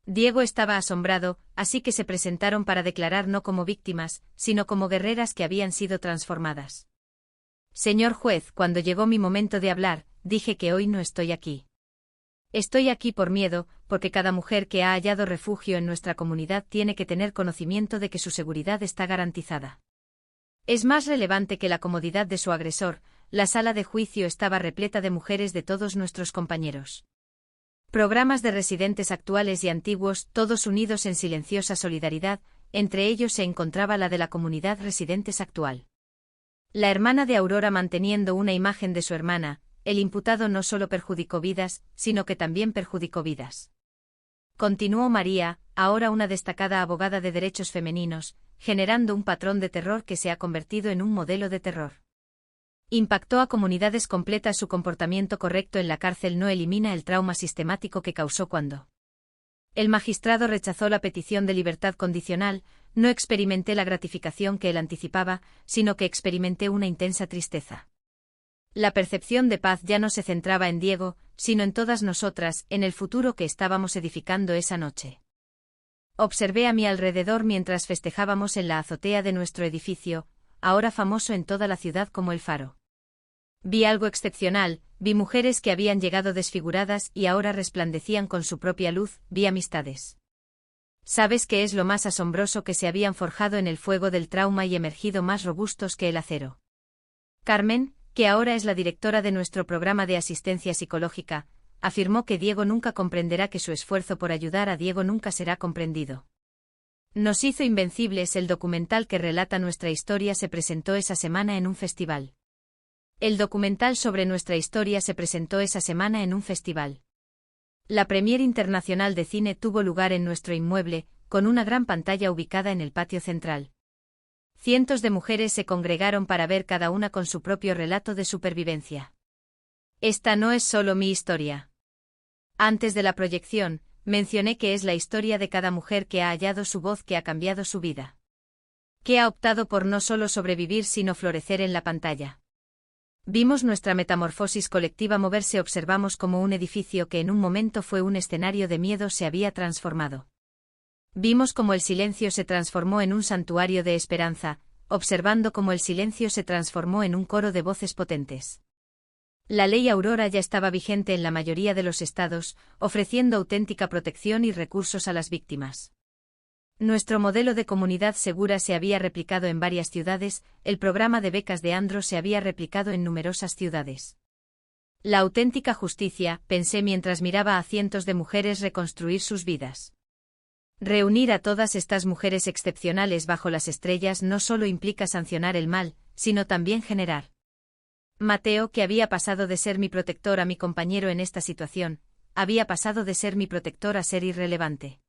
Diego estaba asombrado, así que se presentaron para declarar no como víctimas, sino como guerreras que habían sido transformadas. Señor juez, cuando llegó mi momento de hablar, dije que hoy no estoy aquí. Estoy aquí por miedo, porque cada mujer que ha hallado refugio en nuestra comunidad tiene que tener conocimiento de que su seguridad está garantizada. Es más relevante que la comodidad de su agresor, la sala de juicio estaba repleta de mujeres de todos nuestros compañeros. Programas de residentes actuales y antiguos, todos unidos en silenciosa solidaridad, entre ellos se encontraba la de la comunidad residentes actual. La hermana de Aurora manteniendo una imagen de su hermana, el imputado no solo perjudicó vidas, sino que también perjudicó vidas. Continuó María, ahora una destacada abogada de derechos femeninos, generando un patrón de terror que se ha convertido en un modelo de terror. Impactó a comunidades completas. Su comportamiento correcto en la cárcel no elimina el trauma sistemático que causó cuando el magistrado rechazó la petición de libertad condicional. No experimenté la gratificación que él anticipaba, sino que experimenté una intensa tristeza. La percepción de paz ya no se centraba en Diego, sino en todas nosotras, en el futuro que estábamos edificando esa noche. Observé a mi alrededor mientras festejábamos en la azotea de nuestro edificio, ahora famoso en toda la ciudad como el Faro. Vi algo excepcional, vi mujeres que habían llegado desfiguradas y ahora resplandecían con su propia luz, vi amistades. ¿Sabes qué es lo más asombroso? Que se habían forjado en el fuego del trauma y emergido más robustos que el acero. Carmen, que ahora es la directora de nuestro programa de asistencia psicológica, afirmó que Diego nunca comprenderá, que su esfuerzo por ayudar a Diego nunca será comprendido. Nos hizo invencibles. El documental que relata nuestra historia se presentó esa semana en un festival. El documental sobre nuestra historia se presentó esa semana en un festival. La Premier Internacional de Cine tuvo lugar en nuestro inmueble, con una gran pantalla ubicada en el patio central. Cientos de mujeres se congregaron para ver, cada una con su propio relato de supervivencia. Esta no es solo mi historia. Antes de la proyección, mencioné que es la historia de cada mujer que ha hallado su voz, que ha cambiado su vida. Que ha optado por no solo sobrevivir sino florecer en la pantalla. Vimos nuestra metamorfosis colectiva moverse, observamos cómo un edificio que en un momento fue un escenario de miedo se había transformado. Vimos cómo el silencio se transformó en un santuario de esperanza, observando cómo el silencio se transformó en un coro de voces potentes. La ley Aurora ya estaba vigente en la mayoría de los estados, ofreciendo auténtica protección y recursos a las víctimas. Nuestro modelo de comunidad segura se había replicado en varias ciudades, el programa de becas de Andros se había replicado en numerosas ciudades. La auténtica justicia, pensé mientras miraba a cientos de mujeres reconstruir sus vidas. Reunir a todas estas mujeres excepcionales bajo las estrellas no solo implica sancionar el mal, sino también generar. Mateo, que había pasado de ser mi protector a mi compañero en esta situación, había pasado de ser mi protector a ser irrelevante.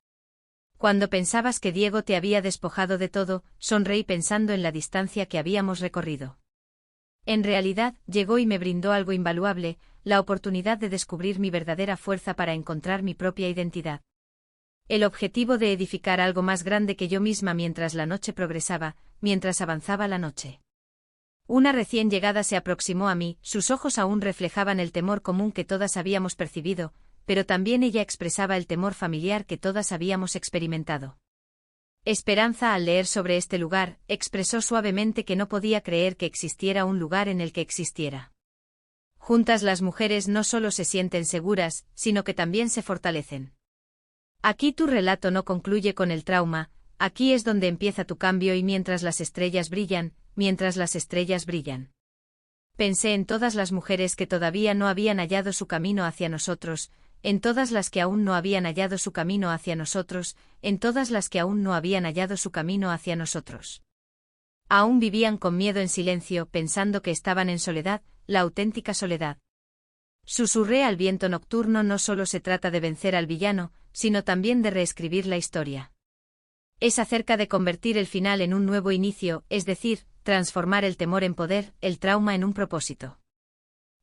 Cuando pensabas que Diego te había despojado de todo, sonreí pensando en la distancia que habíamos recorrido. En realidad, llegó y me brindó algo invaluable, la oportunidad de descubrir mi verdadera fuerza para encontrar mi propia identidad. El objetivo de edificar algo más grande que yo misma mientras la noche progresaba, mientras avanzaba la noche. Una recién llegada se aproximó a mí, sus ojos aún reflejaban el temor común que todas habíamos percibido, pero también ella expresaba el temor familiar que todas habíamos experimentado. Esperanza, al leer sobre este lugar, expresó suavemente que no podía creer que existiera un lugar en el que existiera. Juntas las mujeres no solo se sienten seguras, sino que también se fortalecen. Aquí tu relato no concluye con el trauma, aquí es donde empieza tu cambio y mientras las estrellas brillan, mientras las estrellas brillan. Pensé en todas las mujeres que todavía no habían hallado su camino hacia nosotros, en todas las que aún no habían hallado su camino hacia nosotros, en todas las que aún no habían hallado su camino hacia nosotros. Aún vivían con miedo en silencio, pensando que estaban en soledad, la auténtica soledad. Susurré al viento nocturno: no solo se trata de vencer al villano, sino también de reescribir la historia. Es acerca de convertir el final en un nuevo inicio, es decir, transformar el temor en poder, el trauma en un propósito.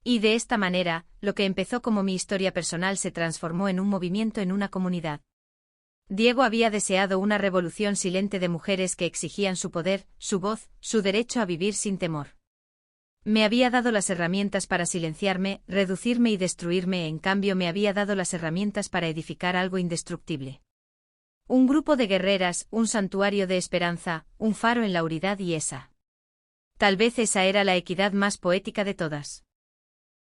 Y de esta manera, lo que empezó como mi historia personal se transformó en un movimiento, en una comunidad. Diego había deseado una revolución silente de mujeres que exigían su poder, su voz, su derecho a vivir sin temor. Me había dado las herramientas para silenciarme, reducirme y destruirme, en cambio me había dado las herramientas para edificar algo indestructible. Un grupo de guerreras, un santuario de esperanza, un faro en la oscuridad y esa. Tal vez esa era la equidad más poética de todas.